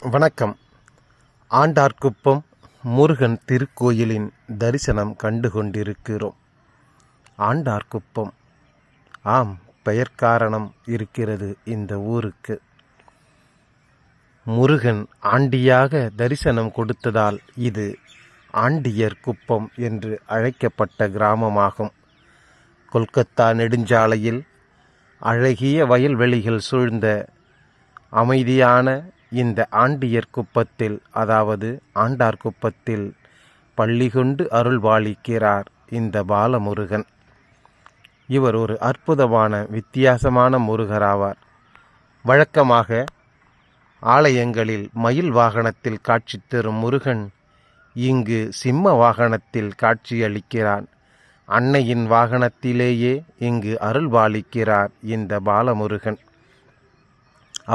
வணக்கம். ஆண்டார்குப்பம் முருகன் திருக்கோயிலின் தரிசனம் கண்டு கொண்டிருக்கிறோம். ஆண்டார்குப்பம், ஆம், பெயர் காரணம் இருக்கிறது இந்த ஊருக்கு. முருகன் ஆண்டியாக தரிசனம் கொடுத்ததால் இது ஆண்டியர் குப்பம் என்று அழைக்கப்பட்ட கிராமமாகும். கொல்கத்தா நெடுஞ்சாலையில் அழகிய வயல்வெளிகள் சூழ்ந்த அமைதியான இந்த ஆண்டியர் குப்பத்தில், அதாவது ஆண்டார்குப்பத்தில் பள்ளி கொண்டு அருள்பாலிக்கிறார் இந்த பாலமுருகன். இவர் ஒரு அற்புதமான வித்தியாசமான முருகராவார். வழக்கமாக ஆலயங்களில் மயில் வாகனத்தில் காட்சி தரும் முருகன் இங்கு சிம்ம வாகனத்தில் காட்சியளிக்கிறான். அன்னையின் வாகனத்திலேயே இங்கு அருள்பாலிக்கிறார் இந்த பாலமுருகன்.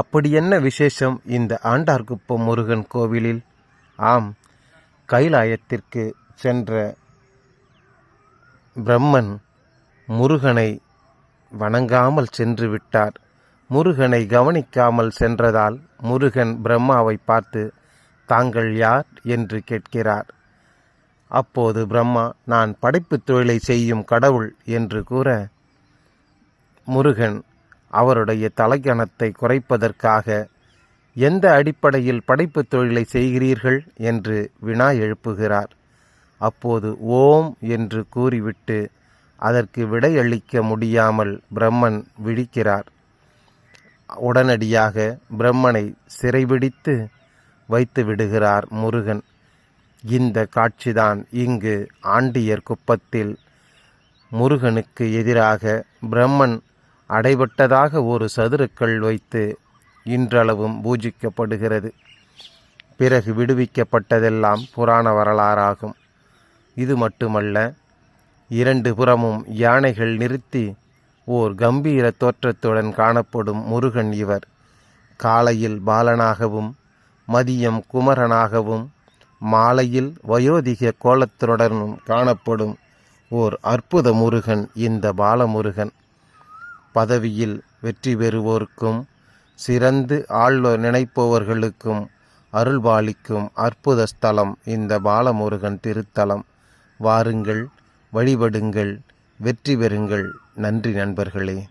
அப்படி என்ன விசேஷம் இந்த ஆண்டார்குப்பம் முருகன் கோவிலில்? ஆம், கைலாயத்திற்கு சென்ற பிரம்மன் முருகனை வணங்காமல் சென்று விட்டார். முருகனை கவனிக்காமல் சென்றதால் முருகன் பிரம்மாவை பார்த்து, தாங்கள் யார் என்று கேட்கிறார். அப்போது பிரம்மா, நான் படைப்பு தொழிலை செய்யும் கடவுள் என்று கூற, முருகன் அவருடைய தலைக்கணத்தை குறைப்பதற்காக, எந்த அடிப்படையில் படைப்பு தொழிலை செய்கிறீர்கள் என்று வினா எழுப்புகிறார். அப்போது ஓம் என்று கூறிவிட்டு அதற்கு விடையளிக்க முடியாமல் பிரம்மன் விழிக்கிறார். உடனடியாக பிரம்மனை சிறைபிடித்து வைத்து விடுகிறார் முருகன். இந்த காட்சிதான் இங்கு ஆண்டியர் குப்பத்தில் முருகனுக்கு எதிராக பிரம்மன் அடைபட்டதாக ஒரு சதுரக்கல் வைத்து இன்றளவும் பூஜிக்கப்படுகிறது. பிறகு விடுவிக்கப்பட்டதெல்லாம் புராண வரலாறாகும். இது மட்டுமல்ல, இரண்டு புறமும் யானைகள் நிறுத்தி ஓர் கம்பீர தோற்றத்துடன் காணப்படும் முருகன் இவர். காலையில் பாலனாகவும், மதியம் குமரனாகவும், மாலையில் வயோதிக கோலத்துடனும் காணப்படும் ஓர் அற்புத முருகன் இந்த பாலமுருகன். பதவியில் வெற்றி பெறுவோருக்கும் சிறந்து ஆள நினைப்பவர்களுக்கும் அருள்பாலிக்கும் அற்புத ஸ்தலம் இந்த பாலமுருகன் திருத்தலம். வாருங்கள், வழிபடுங்கள், வெற்றி பெறுங்கள். நன்றி நண்பர்களே.